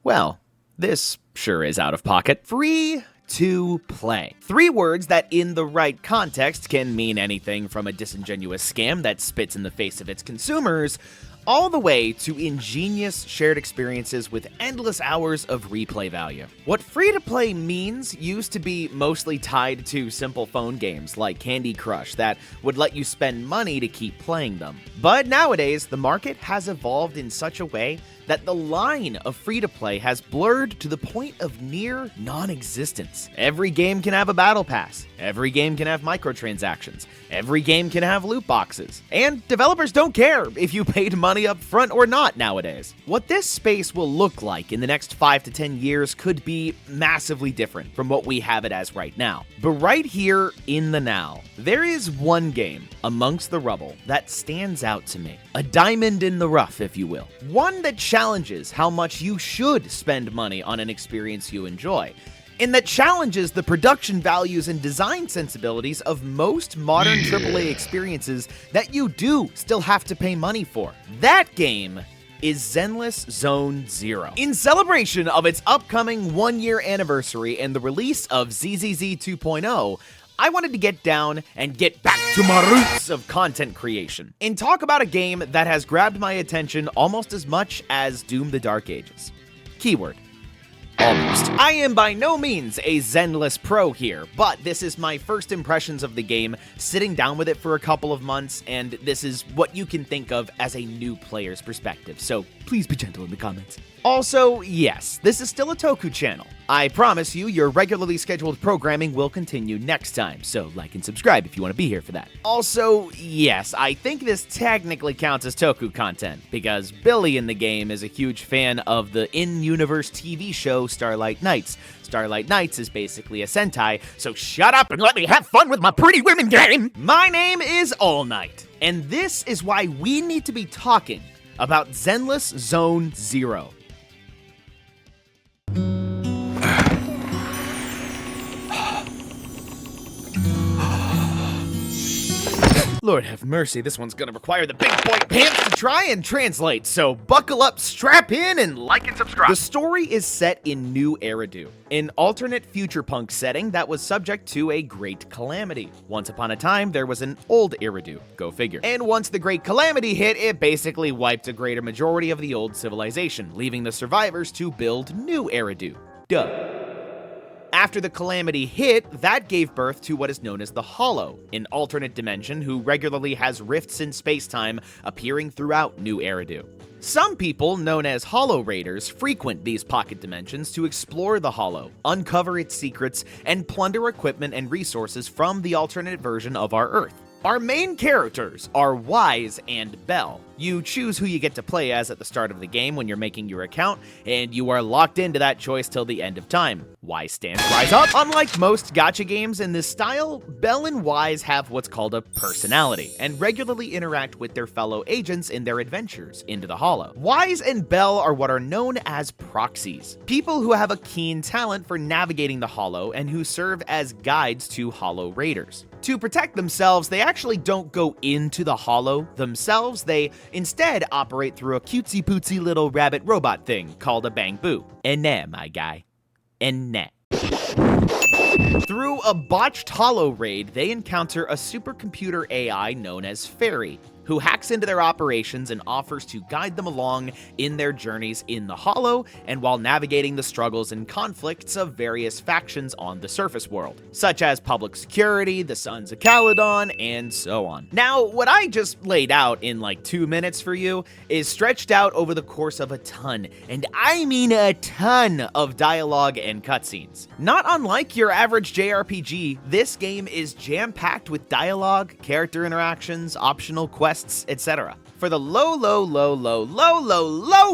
Well, this sure is out of pocket. Free to play. 3 words that in the right context can mean anything from a disingenuous scam that spits in the face of its consumers, all the way to ingenious shared experiences with endless hours of replay value. What free-to-play means used to be mostly tied to simple phone games like Candy Crush that would let you spend money to keep playing them. But nowadays, the market has evolved in such a way that the line of free-to-play has blurred to the point of near non-existence. Every game can have a battle pass. Every game can have microtransactions. Every game can have loot boxes. And developers don't care if you paid money up front or not nowadays. What this space will look like in the next 5 to 10 years could be massively different from what we have it as right now. But right here in the now, there is one game amongst the rubble that stands out to me. A diamond in the rough, if you will. One that challenges how much you should spend money on an experience you enjoy, and that challenges the production values and design sensibilities of most modern AAA experiences that you do still have to pay money for. That game is Zenless Zone Zero. In celebration of its upcoming 1-year anniversary and the release of ZZZ 2.0, I wanted to get down and get back to my roots of content creation and talk about a game that has grabbed my attention almost as much as Doom the Dark Ages. Keyword: almost. I am by no means a Zenless pro here, but this is my first impressions of the game, sitting down with it for a couple of months, and this is what you can think of as a new player's perspective, so please be gentle in the comments. Also, yes, this is still a Toku channel. I promise you, your regularly scheduled programming will continue next time, so like and subscribe if you want to be here for that. Also, yes, I think this technically counts as Toku content, because Billy in the game is a huge fan of the in-universe TV show Starlight Nights. Starlight Nights is basically a Sentai, so shut up and let me have fun with my Pretty Women game! My name is All Night, and this is why we need to be talking about Zenless Zone Zero. Lord have mercy, this one's gonna require the big boy pants to try and translate, so buckle up, strap in, and like and subscribe. The story is set in New Eridu, an alternate future punk setting that was subject to a great calamity. Once upon a time, there was an old Eridu, go figure. And once the great calamity hit, it basically wiped a greater majority of the old civilization, leaving the survivors to build New Eridu. Duh. After the calamity hit, that gave birth to what is known as the Hollow, an alternate dimension who regularly has rifts in space-time appearing throughout New Eridu. Some people, known as Hollow Raiders, frequent these pocket dimensions to explore the Hollow, uncover its secrets, and plunder equipment and resources from the alternate version of our Earth. Our main characters are Wise and Bell. You choose who you get to play as at the start of the game when you're making your account, and you are locked into that choice till the end of time. Wise stands rise up. Unlike most gacha games in this style, Bell and Wise have what's called a personality, and regularly interact with their fellow agents in their adventures into the Hollow. Wise and Bell are what are known as proxies, people who have a keen talent for navigating the Hollow and who serve as guides to Hollow Raiders. To protect themselves, they actually don't go into the Hollow themselves, they instead operate through a cutesy-pootsy little rabbit robot thing called a Bang Boo. And nah, my guy. And nah. Through a botched Hollow raid, they encounter a supercomputer AI known as Fairy, who hacks into their operations and offers to guide them along in their journeys in the Hollow and while navigating the struggles and conflicts of various factions on the surface world, such as Public Security, the Sons of Caledon, and so on. Now, what I just laid out in like 2 minutes for you is stretched out over the course of a ton, and I mean a ton, of dialogue and cutscenes. Not unlike your average JRPG, this game is jam-packed with dialogue, character interactions, optional quests, etc. For the low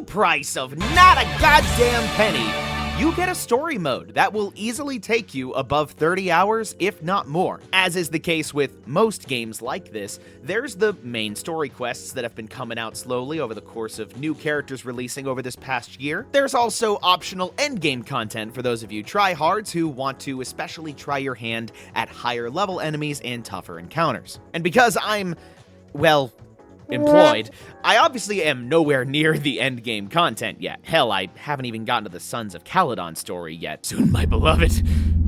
price of not a goddamn penny, you get a story mode that will easily take you above 30 hours, if not more. As is the case with most games like this, there's the main story quests that have been coming out slowly over the course of new characters releasing over this past year. There's also optional endgame content for those of you tryhards who want to especially try your hand at higher level enemies and tougher encounters. And because I'm, well, employed, I obviously am nowhere near the endgame content yet. Hell, I haven't even gotten to the Sons of Caledon story yet. Soon, my beloved,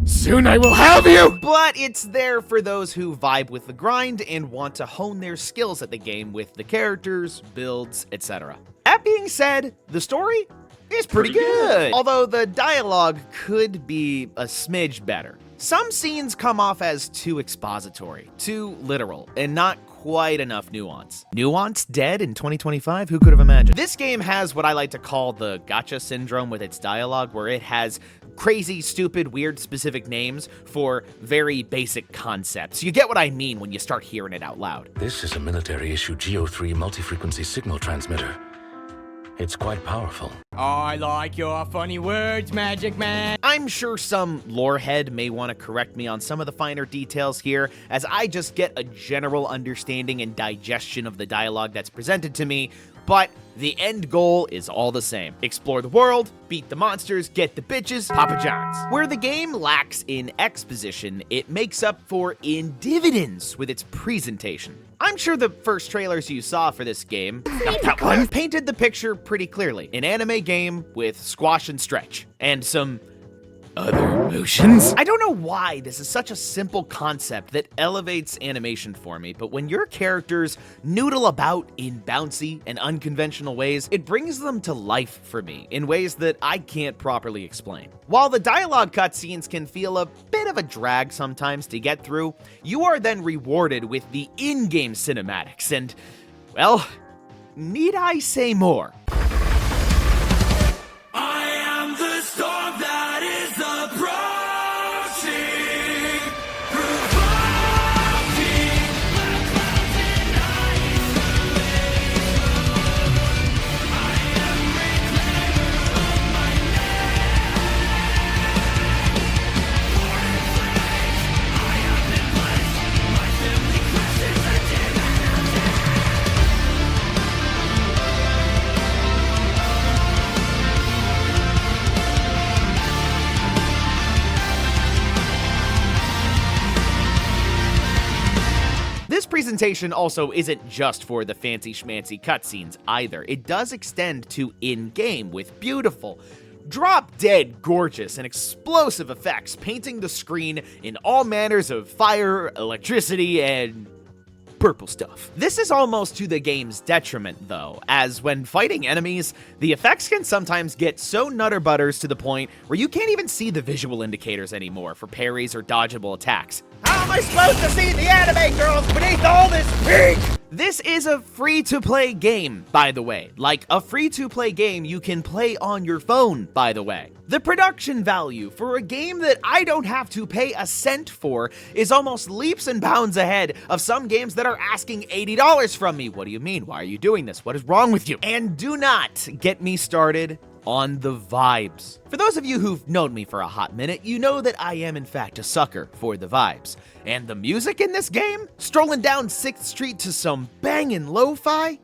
soon I will have you! But it's there for those who vibe with the grind and want to hone their skills at the game with the characters, builds, etc. That being said, the story is pretty good. Although the dialogue could be a smidge better. Some scenes come off as too expository, too literal, and not quite enough nuance. Nuance dead in 2025? Who could have imagined? This game has what I like to call the Gacha syndrome with its dialogue, where it has crazy, stupid, weird, specific names for very basic concepts. You get what I mean when you start hearing it out loud. This is a military-issue Geo3 multi-frequency signal transmitter. It's quite powerful. I like your funny words, Magic Man. I'm sure some lorehead may want to correct me on some of the finer details here, as I just get a general understanding and digestion of the dialogue that's presented to me, but the end goal is all the same. Explore the world, beat the monsters, get the bitches, Papa John's. Where the game lacks in exposition, it makes up for in dividends with its presentation. I'm sure the first trailers you saw for this game, not that one, painted the picture pretty clearly. An anime game with squash and stretch, and some other emotions. I don't know why this is such a simple concept that elevates animation for me, but when your characters noodle about in bouncy and unconventional ways, it brings them to life for me in ways that I can't properly explain. While the dialogue cutscenes can feel a bit of a drag sometimes to get through, you are then rewarded with the in-game cinematics, and, well, need I say more? This presentation also isn't just for the fancy schmancy cutscenes either. It does extend to in-game with beautiful, drop-dead gorgeous and explosive effects painting the screen in all manners of fire, electricity, and purple stuff. This is almost to the game's detriment though, as when fighting enemies, the effects can sometimes get so nutter butters to the point where you can't even see the visual indicators anymore for parries or dodgeable attacks. How am I supposed to see the anime girls beneath all this pink? This is a free-to-play game, by the way. Like a free-to-play game you can play on your phone, by the way. The production value for a game that I don't have to pay a cent for is almost leaps and bounds ahead of some games that are asking $80 from me. What do you mean? Why are you doing this? What is wrong with you? And do not get me started on the vibes. For those of you who've known me for a hot minute, you know that I am in fact a sucker for the vibes. And the music in this game? Strolling down 6th Street to some bangin' lo-fi?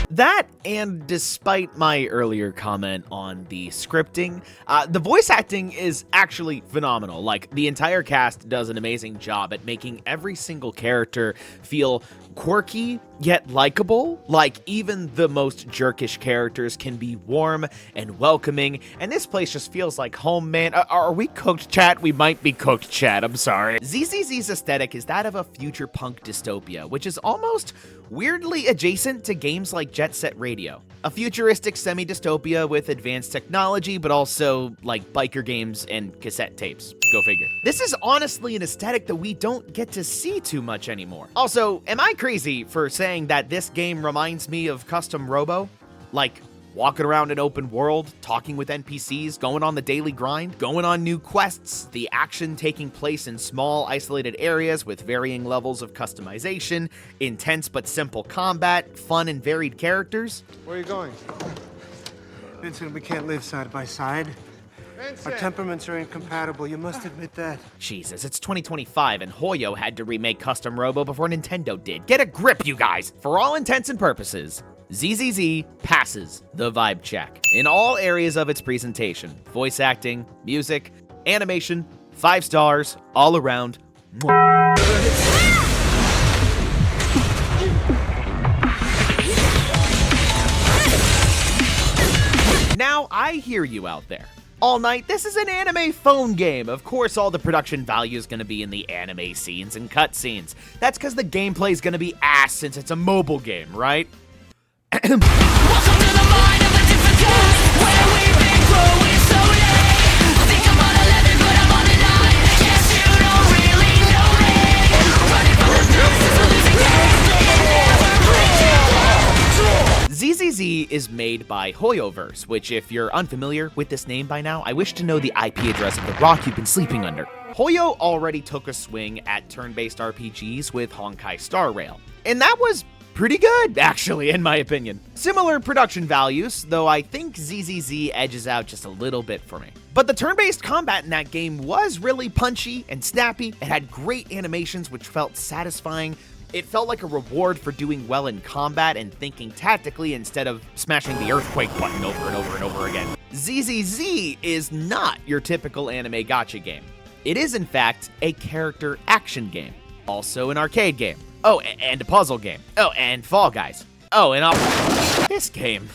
That, and despite my earlier comment on the scripting, the voice acting is actually phenomenal. Like, the entire cast does an amazing job at making every single character feel quirky, yet likable. Like, even the most jerkish characters can be warm and welcoming, and this place just feels like home, man. Are we cooked, chat? We might be cooked, chat, I'm sorry. ZZZ's aesthetic is that of a future punk dystopia, which is almost weirdly adjacent to games like Jet Set Radio. A futuristic semi-dystopia with advanced technology, but also like biker games and cassette tapes. Go figure. This is honestly an aesthetic that we don't get to see too much anymore. Also, am I crazy for saying that this game reminds me of Custom Robo? Like, walking around an open world, talking with NPCs, going on the daily grind, going on new quests, the action taking place in small, isolated areas with varying levels of customization, intense but simple combat, fun and varied characters. Where are you going? Vincent, we can't live side by side. Vincent. Our temperaments are incompatible, you must admit that. Jesus, it's 2025 and Hoyo had to remake Custom Robo before Nintendo did. Get a grip, you guys! For all intents and purposes, ZZZ passes the vibe check in all areas of its presentation. Voice acting, music, animation, 5 stars all around. Now, I hear you out there. All Night, this is an anime phone game. Of course, all the production value is going to be in the anime scenes and cutscenes. That's because the gameplay is going to be ass since it's a mobile game, right? Welcome to the mind of a different kind, where we've been growing slowly. Think I'm on 11, but I'm on a 9. Guess you don't really know me. Running from the past is a losing game. ZZZ is made by Hoyoverse, which, if you're unfamiliar with this name by now, I wish to know the IP address of the rock you've been sleeping under. Hoyo already took a swing at turn-based RPGs with Honkai Star Rail, and that was pretty good, actually, in my opinion. Similar production values, though I think ZZZ edges out just a little bit for me. But the turn-based combat in that game was really punchy and snappy. It had great animations which felt satisfying. It felt like a reward for doing well in combat and thinking tactically instead of smashing the earthquake button over and over and over again. ZZZ is not your typical anime gacha game. It is, in fact, a character action game. Also an arcade game. Oh, and a puzzle game. Oh, and Fall Guys. Oh, and this game.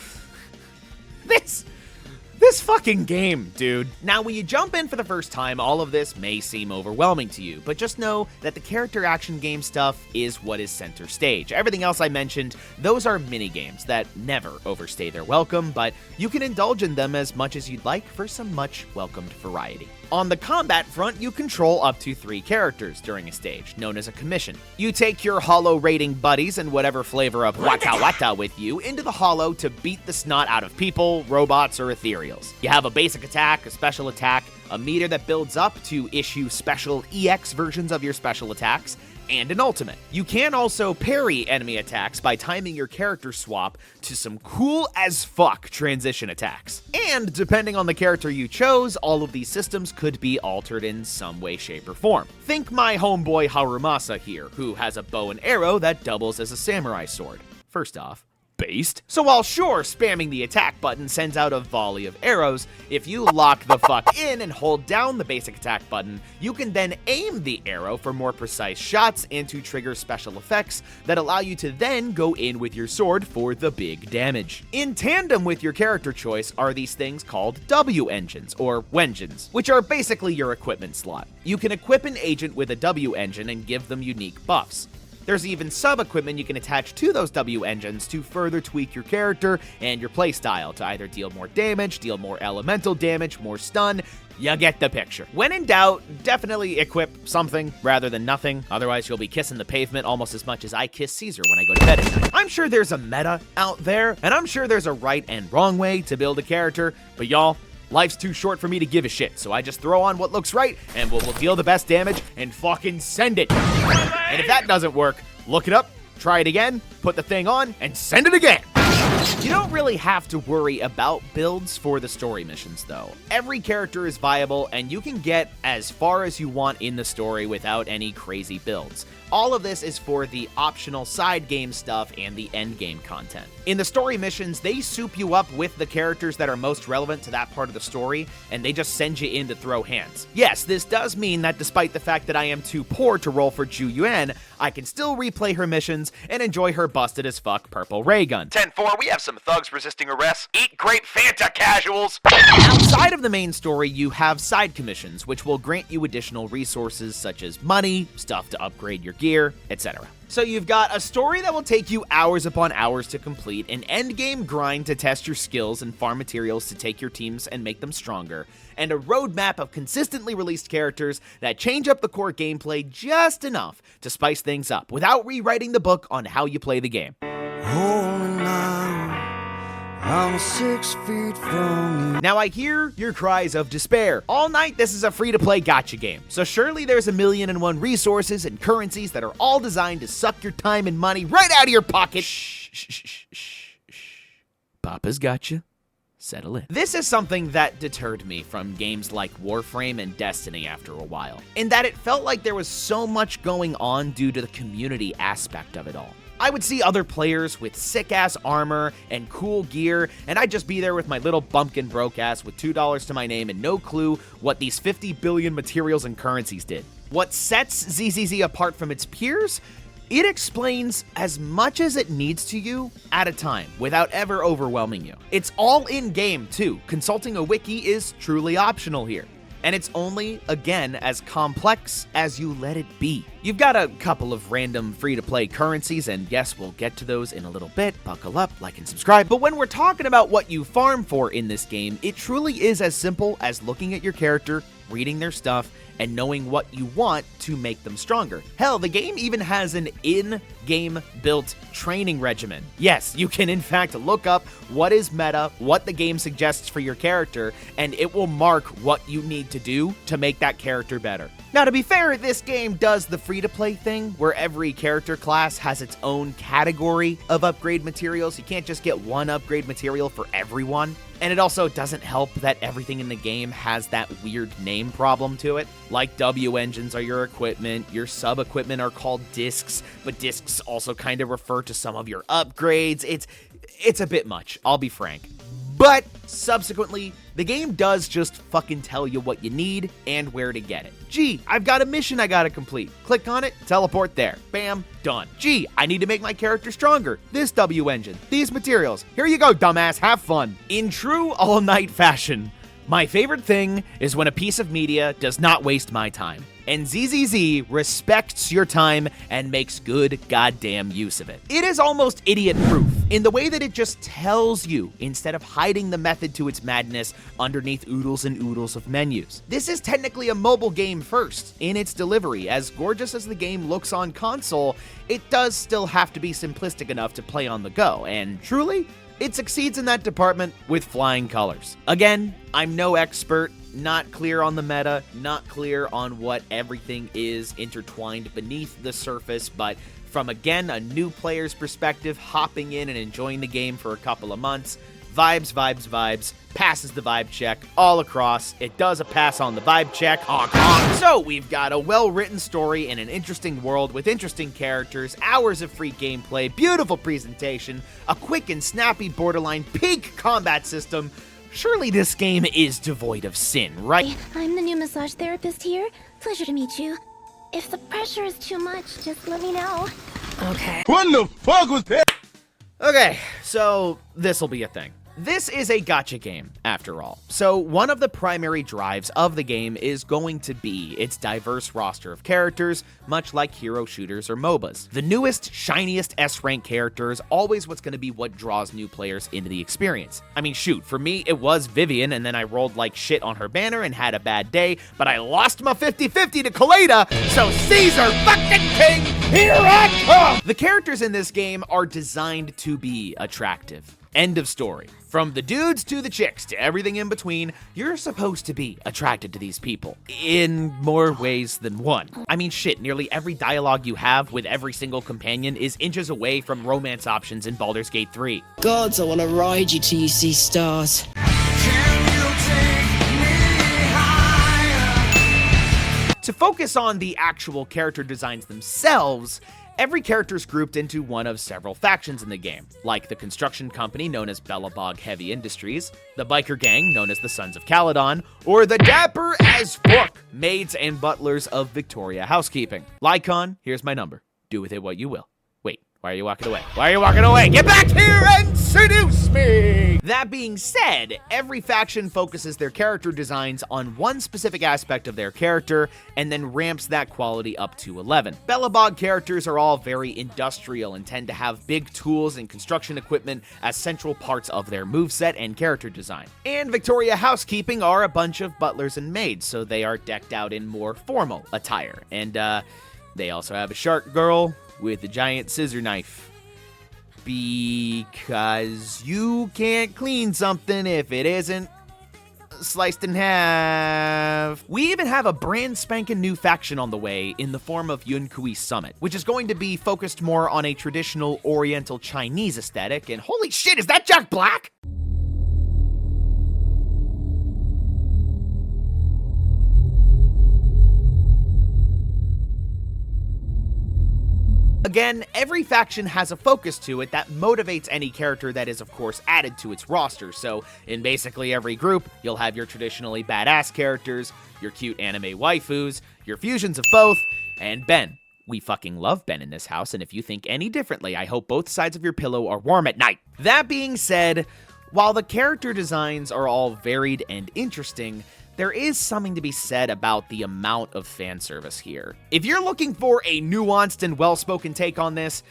This fucking game, dude. Now, when you jump in for the first time, all of this may seem overwhelming to you, but just know that the character action game stuff is what is center stage. Everything else I mentioned, those are mini-games that never overstay their welcome, but you can indulge in them as much as you'd like for some much welcomed variety. On the combat front, you control up to 3 characters during a stage, known as a commission. You take your hollow raiding buddies and whatever flavor of wata wata with you into the hollow to beat the snot out of people, robots, or ethereals. You have a basic attack, a special attack, a meter that builds up to issue special EX versions of your special attacks, and an ultimate. You can also parry enemy attacks by timing your character swap to some cool as fuck transition attacks. And depending on the character you chose, all of these systems could be altered in some way, shape, or form. Think my homeboy Harumasa here, who has a bow and arrow that doubles as a samurai sword. First off, based. So while sure, spamming the attack button sends out a volley of arrows, if you lock the fuck in and hold down the basic attack button, you can then aim the arrow for more precise shots and to trigger special effects that allow you to then go in with your sword for the big damage. In tandem with your character choice are these things called W engines, or wengens, which are basically your equipment slot. You can equip an agent with a W engine and give them unique buffs. There's even sub-equipment you can attach to those W engines to further tweak your character and your playstyle to either deal more damage, deal more elemental damage, more stun. You get the picture. When in doubt, definitely equip something rather than nothing, otherwise you'll be kissing the pavement almost as much as I kiss Caesar when I go to bed at night. I'm sure there's a meta out there, and I'm sure there's a right and wrong way to build a character, but y'all, life's too short for me to give a shit, so I just throw on what looks right, and we'll deal the best damage, and fucking send it. And if that doesn't work, look it up, try it again, put the thing on, and send it again. You don't really have to worry about builds for the story missions, though. Every character is viable, and you can get as far as you want in the story without any crazy builds. All of this is for the optional side game stuff and the end game content. In the story missions, they soup you up with the characters that are most relevant to that part of the story, and they just send you in to throw hands. Yes, this does mean that despite the fact that I am too poor to roll for Ju Yuan, I can still replay her missions and enjoy her busted as fuck purple ray gun. 10-4, we have some thugs resisting arrest. Eat grape Fanta, casuals! Outside of the main story, you have side commissions, which will grant you additional resources such as money, stuff to upgrade your gear, etc. So you've got a story that will take you hours upon hours to complete, an endgame grind to test your skills and farm materials to take your teams and make them stronger, and a roadmap of consistently released characters that change up the core gameplay just enough to spice things up without rewriting the book on how you play the game. I'm 6 feet from you. Now I hear your cries of despair. All Night, this is a free-to-play gacha game, so surely there's 1,000,001 resources and currencies that are all designed to suck your time and money right out of your pocket. Shh. Papa's gotcha. Settle in. This is something that deterred me from games like Warframe and Destiny after a while, in that it felt like there was so much going on due to the community aspect of it all. I would see other players with sick-ass armor and cool gear, and I'd just be there with my little bumpkin broke ass with $2 to my name and no clue what these 50 billion materials and currencies did. What sets ZZZ apart from its peers? It explains as much as it needs to you at a time without ever overwhelming you. It's all in-game too. Consulting a wiki is truly optional here. And it's only, again, as complex as you let it be. You've got a couple of random free-to-play currencies, and yes, we'll get to those in a little bit. Buckle up, like and subscribe. But when we're talking about what you farm for in this game, it truly is as simple as looking at your character, reading their stuff, and knowing what you want to make them stronger. Hell, the game even has an in-game built training regimen. Yes, you can in fact look up what is meta, what the game suggests for your character, and it will mark what you need to do to make that character better. Now, to be fair, this game does the free-to-play thing, where every character class has its own category of upgrade materials. You can't just get one upgrade material for everyone. And it also doesn't help that everything in the game has that weird name problem to it. Like W engines are your equipment, your sub-equipment are called discs, but discs also kind of refer to some of your upgrades. It's a bit much, I'll be frank. But subsequently, the game does just fucking tell you what you need and where to get it. Gee, I've got a mission I gotta complete. Click on it, teleport there. Bam, done. Gee, I need to make my character stronger. This W engine, these materials. Here you go, dumbass, have fun. In true all-night fashion, my favorite thing is when a piece of media does not waste my time. And ZZZ respects your time and makes good goddamn use of it. It is almost idiot-proof in the way that it just tells you instead of hiding the method to its madness underneath oodles and oodles of menus. This is technically a mobile game first in its delivery. As gorgeous as the game looks on console, it does still have to be simplistic enough to play on the go, and truly, it succeeds in that department with flying colors. Again, I'm no expert, not clear on the meta, not clear on what everything is intertwined beneath the surface, but from, again, a new player's perspective, hopping in and enjoying the game for a couple of months, vibes, vibes, vibes, passes the vibe check all across. It does a pass on the vibe check. Honk, honk. So we've got a well-written story in an interesting world with interesting characters, hours of free gameplay, beautiful presentation, a quick and snappy borderline peak combat system. Surely this game is devoid of sin, right? I'm the new massage therapist here. Pleasure to meet you. If the pressure is too much, just let me know. Okay. What the fuck was that? Okay, so this'll be a thing. This is a gacha game, after all. So one of the primary drives of the game is going to be its diverse roster of characters, much like hero shooters or MOBAs. The newest, shiniest S-rank character is always what's going to be what draws new players into the experience. I mean, shoot, for me, it was Vivian, and then I rolled like shit on her banner and had a bad day, but I lost my 50-50 to Kaleda, so Caesar fucking King, here I come! The characters in this game are designed to be attractive. End of story. From the dudes to the chicks to everything in between, you're supposed to be attracted to these people. In more ways than one. I mean, shit, nearly every dialogue you have with every single companion is inches away from romance options in Baldur's Gate 3. Gods, I want to ride you till you see stars. To focus on the actual character designs themselves, every character is grouped into one of several factions in the game, like the construction company known as Bellabog Heavy Industries, the biker gang known as the Sons of Caledon, or the dapper as fuck maids and butlers of Victoria Housekeeping. Lycon, here's my number. Do with it what you will. Wait, why are you walking away? Why are you walking away? Get back here and seduce me! That being said, every faction focuses their character designs on one specific aspect of their character and then ramps that quality up to 11. Bellabog characters are all very industrial and tend to have big tools and construction equipment as central parts of their moveset and character design. And Victoria Housekeeping are a bunch of butlers and maids, so they are decked out in more formal attire. And they also have a shark girl with a giant scissor knife. Because you can't clean something if it isn't sliced in half. We even have a brand spanking new faction on the way in the form of Yunkui Summit, which is going to be focused more on a traditional Oriental Chinese aesthetic, and holy shit, is that Jack Black? Again, every faction has a focus to it that motivates any character that is of course added to its roster, so in basically every group, you'll have your traditionally badass characters, your cute anime waifus, your fusions of both, and Ben. We fucking love Ben in this house, and if you think any differently, I hope both sides of your pillow are warm at night. That being said, while the character designs are all varied and interesting, there is something to be said about the amount of fan service here. If you're looking for a nuanced and well-spoken take on this,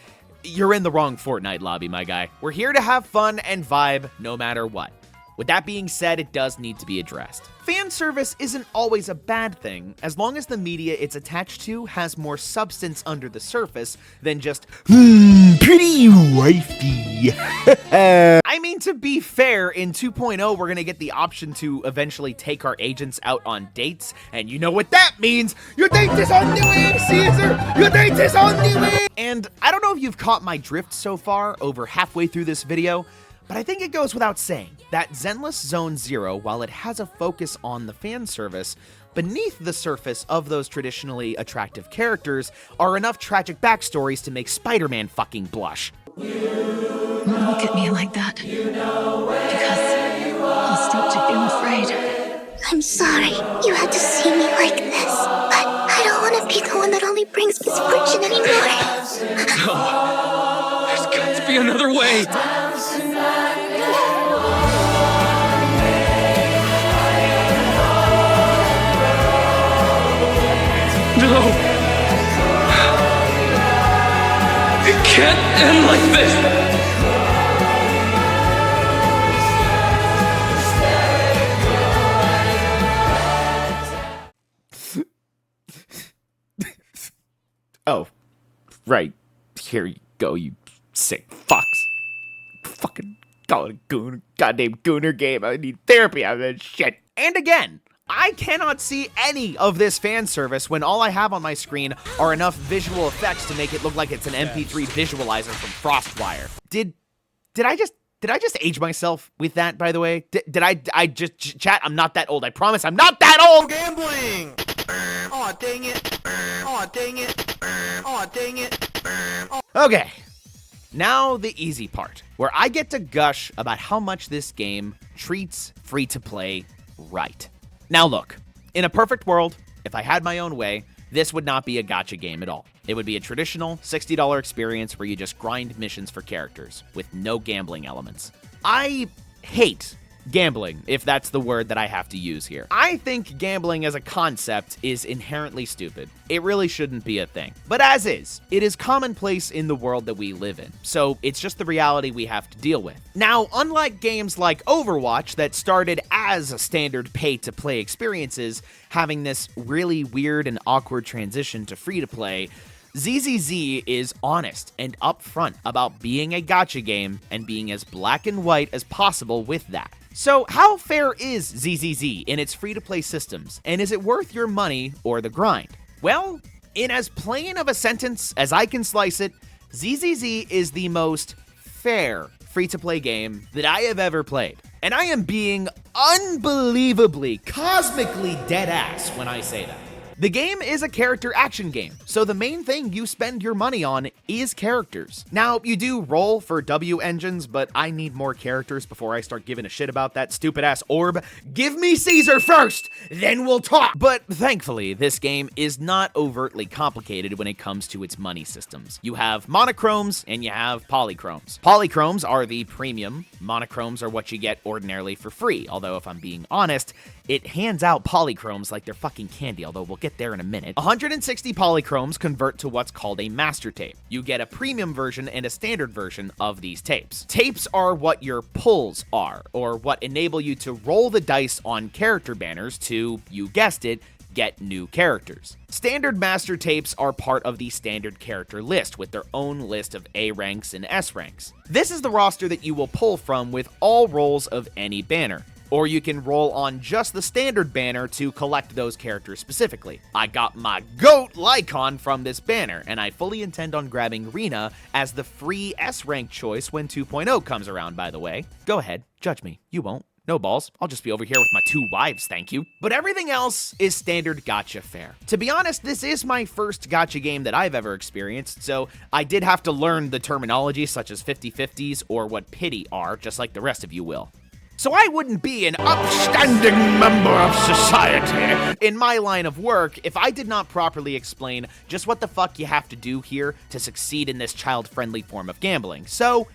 you're in the wrong Fortnite lobby, my guy. We're here to have fun and vibe no matter what. With that being said, it does need to be addressed. Fan service isn't always a bad thing, as long as the media it's attached to has more substance under the surface than just, pretty wifey. I mean, to be fair, in 2.0, we're gonna get the option to eventually take our agents out on dates, and you know what that means! Your date is on the way, Caesar! Your date is on the way! And I don't know if you've caught my drift so far, over halfway through this video, but I think it goes without saying that Zenless Zone Zero, while it has a focus on the fan service, beneath the surface of those traditionally attractive characters are enough tragic backstories to make Spider-Man fucking blush. Don't look at me like that. Because I'll start to feel afraid. I'm sorry you had to see me like this, but I don't want to be the one that only brings misfortune anymore. No, there's got to be another way. No! It can't end like this! Oh, right. Here you go, you sick fucks. Fucking call it a goddamn gooner game. I need therapy out of this shit. And again, I cannot see any of this fan service when all I have on my screen are enough visual effects to make it look like it's an MP3 visualizer from Frostwire. Did I just age myself with that, by the way? Did I just chat? I'm not that old. I promise I'm not that old. Gambling! Aw, dang it. Aw, dang it. Aw, dang it. Okay. Now the easy part, where I get to gush about how much this game treats free-to-play right. Now look, in a perfect world, if I had my own way, this would not be a gacha game at all. It would be a traditional $60 experience where you just grind missions for characters, with no gambling elements. I hate gambling, if that's the word that I have to use here. I think gambling as a concept is inherently stupid. It really shouldn't be a thing. But as is, it is commonplace in the world that we live in, so it's just the reality we have to deal with. Now, unlike games like Overwatch that started as a standard pay-to-play experiences, having this really weird and awkward transition to free-to-play, ZZZ is honest and upfront about being a gacha game and being as black and white as possible with that. So how fair is ZZZ in its free-to-play systems, and is it worth your money or the grind? Well, in as plain of a sentence as I can slice it, ZZZ is the most fair free-to-play game that I have ever played. And I am being unbelievably, cosmically dead-ass when I say that. The game is a character action game, so the main thing you spend your money on is characters. Now, you do roll for W engines, but I need more characters before I start giving a shit about that stupid-ass orb. Give me Caesar first, then we'll talk! But thankfully, this game is not overtly complicated when it comes to its money systems. You have monochromes and you have polychromes. Polychromes are the premium, monochromes are what you get ordinarily for free, although if I'm being honest, it hands out polychromes like they're fucking candy, although we'll get there in a minute. 160 polychromes convert to what's called a master tape. You get a premium version and a standard version of these tapes. Tapes are what your pulls are, or what enable you to roll the dice on character banners to, you guessed it, get new characters. Standard master tapes are part of the standard character list with their own list of A ranks and S ranks. This is the roster that you will pull from with all rolls of any banner. Or you can roll on just the standard banner to collect those characters specifically. I got my GOAT Lycon from this banner, and I fully intend on grabbing Rena as the free S rank choice when 2.0 comes around, by the way. Go ahead, judge me, you won't. No balls, I'll just be over here with my 2 wives, thank you. But everything else is standard gacha fare. To be honest, this is my first gacha game that I've ever experienced, so I did have to learn the terminology such as 50/50s or what pity are, just like the rest of you will. So I wouldn't be an upstanding member of society in my line of work if I did not properly explain just what the fuck you have to do here to succeed in this child-friendly form of gambling. So,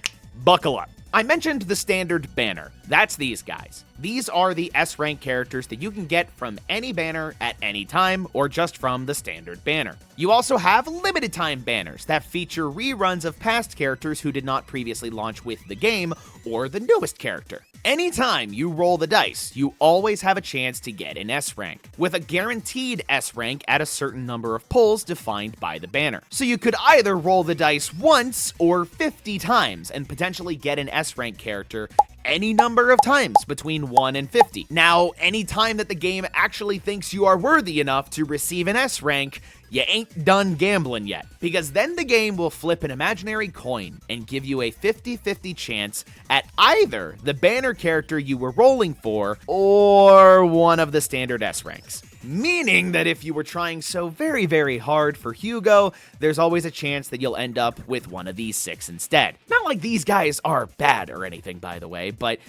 buckle up. I mentioned the standard banner. That's these guys. These are the S-rank characters that you can get from any banner at any time or just from the standard banner. You also have limited time banners that feature reruns of past characters who did not previously launch with the game or the newest character. Anytime you roll the dice, you always have a chance to get an S rank, with a guaranteed S rank at a certain number of pulls defined by the banner. So you could either roll the dice once or 50 times and potentially get an S rank character any number of times between 1 and 50. Now, any time that the game actually thinks you are worthy enough to receive an S rank, you ain't done gambling yet, because then the game will flip an imaginary coin and give you a 50/50 chance at either the banner character you were rolling for or one of the standard S ranks. Meaning that if you were trying so very, very hard for Hugo, there's always a chance that you'll end up with one of these 6 instead. Not like these guys are bad or anything, by the way, but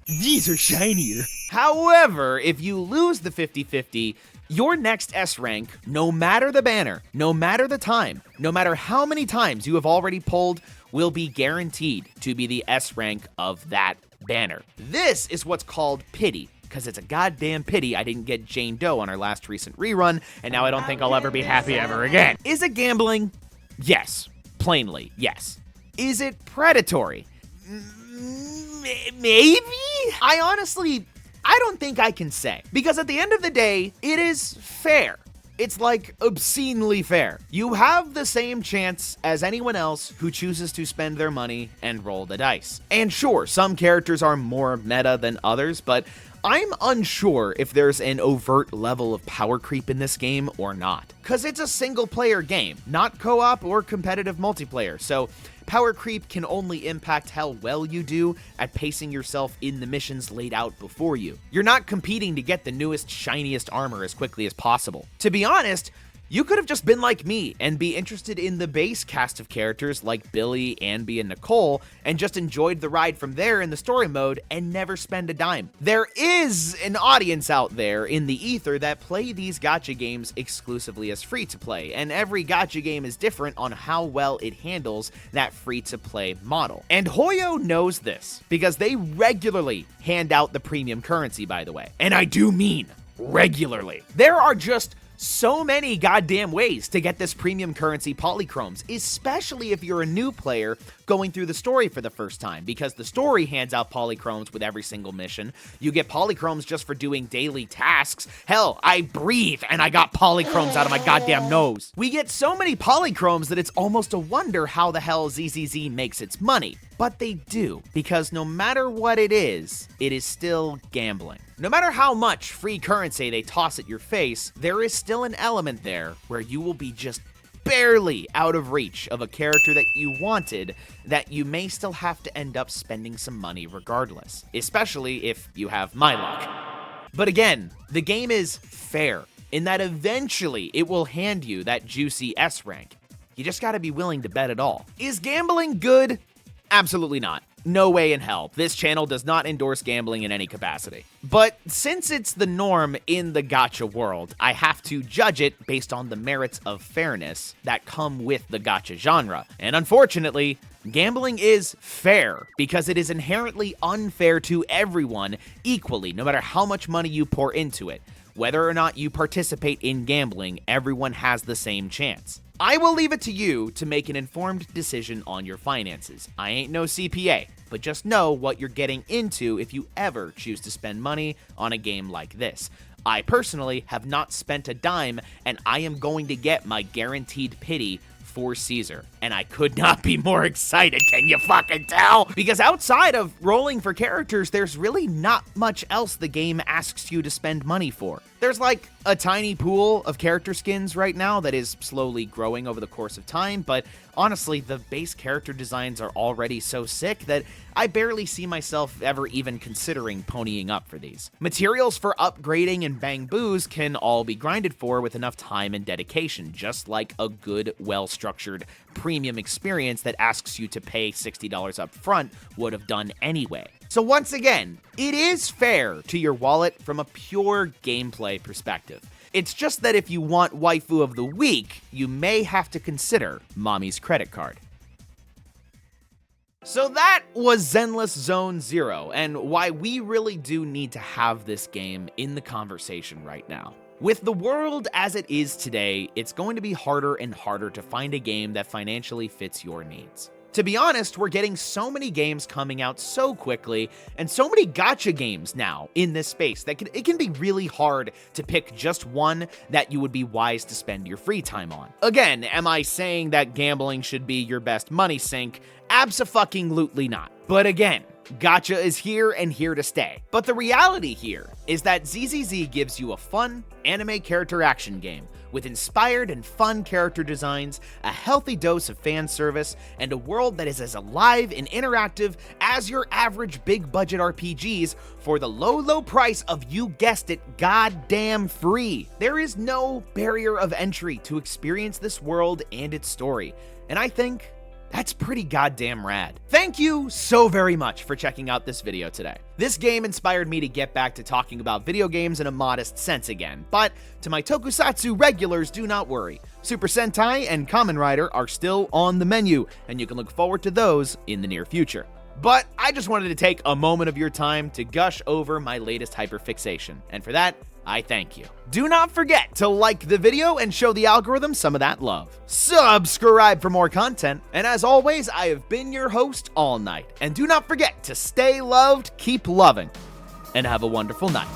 these are shinier. However, if you lose the 50/50, your next S rank, no matter the banner, no matter the time, no matter how many times you have already pulled, will be guaranteed to be the S rank of that banner. This is what's called pity, because it's a goddamn pity I didn't get Jane Doe on our last recent rerun, and now I don't think I'll ever be happy ever again. Is it gambling? Yes. Plainly, yes. Is it predatory? Maybe? I don't think I can say. Because at the end of the day, it is fair. It's like obscenely fair. You have the same chance as anyone else who chooses to spend their money and roll the dice. And sure, some characters are more meta than others, but I'm unsure if there's an overt level of power creep in this game or not. Cause it's a single player game, not co-op or competitive multiplayer, so power creep can only impact how well you do at pacing yourself in the missions laid out before you. You're not competing to get the newest, shiniest armor as quickly as possible. To be honest, you could have just been like me and be interested in the base cast of characters like Billy, Anby, and Nicole, and just enjoyed the ride from there in the story mode and never spend a dime. There is an audience out there in the ether that play these gacha games exclusively as free-to-play, and every gacha game is different on how well it handles that free-to-play model. And Hoyo knows this, because they regularly hand out the premium currency, by the way. And I do mean regularly. There are just so many goddamn ways to get this premium currency polychromes, especially if you're a new player going through the story for the first time, because the story hands out polychromes with every single mission. You get polychromes just for doing daily tasks. Hell, I breathe and I got polychromes out of my goddamn nose. We get so many polychromes that it's almost a wonder how the hell ZZZ makes its money. But they do, because no matter what it is still gambling. No matter how much free currency they toss at your face, there is still an element there where you will be just barely out of reach of a character that you wanted, that you may still have to end up spending some money regardless, especially if you have my luck. But again, the game is fair, in that eventually it will hand you that juicy S rank. You just gotta be willing to bet it all. Is gambling good? Absolutely not. No way in hell. This channel does not endorse gambling in any capacity. But since it's the norm in the gacha world, I have to judge it based on the merits of fairness that come with the gacha genre. And unfortunately, gambling is fair because it is inherently unfair to everyone equally, no matter how much money you pour into it. Whether or not you participate in gambling, everyone has the same chance. I will leave it to you to make an informed decision on your finances. I ain't no CPA, but just know what you're getting into if you ever choose to spend money on a game like this. I personally have not spent a dime, and I am going to get my guaranteed pity for Caesar. And I could not be more excited, can you fucking tell? Because outside of rolling for characters, there's really not much else the game asks you to spend money for. There's like a tiny pool of character skins right now that is slowly growing over the course of time, but honestly, the base character designs are already so sick that I barely see myself ever even considering ponying up for these. Materials for upgrading and bang boos can all be grinded for with enough time and dedication, just like a good, well-structured premium experience that asks you to pay $60 up front would have done anyway. So once again, it is fair to your wallet from a pure gameplay perspective. It's just that if you want waifu of the week, you may have to consider mommy's credit card. So that was Zenless Zone Zero, and why we really do need to have this game in the conversation right now. With the world as it is today, it's going to be harder and harder to find a game that financially fits your needs. To be honest, we're getting so many games coming out so quickly, and so many gacha games now in this space that it can be really hard to pick just one that you would be wise to spend your free time on. Again, am I saying that gambling should be your best money sink? Abso-fucking-lutely not. But again, gacha is here and here to stay. But the reality here is that ZZZ gives you a fun anime character action game with inspired and fun character designs, a healthy dose of fan service, and a world that is as alive and interactive as your average big budget RPGs for the low price of, you guessed it, goddamn free. There is no barrier of entry to experience this world and its story, and I think that's pretty goddamn rad. Thank you so very much for checking out this video today. This game inspired me to get back to talking about video games in a modest sense again, but to my tokusatsu regulars, do not worry. Super Sentai and Kamen Rider are still on the menu, and you can look forward to those in the near future. But I just wanted to take a moment of your time to gush over my latest hyperfixation, and for that, I thank you. Do not forget to like the video and show the algorithm some of that love. Subscribe for more content, and as always, I have been your host all night. And do not forget to stay loved, keep loving, and have a wonderful night.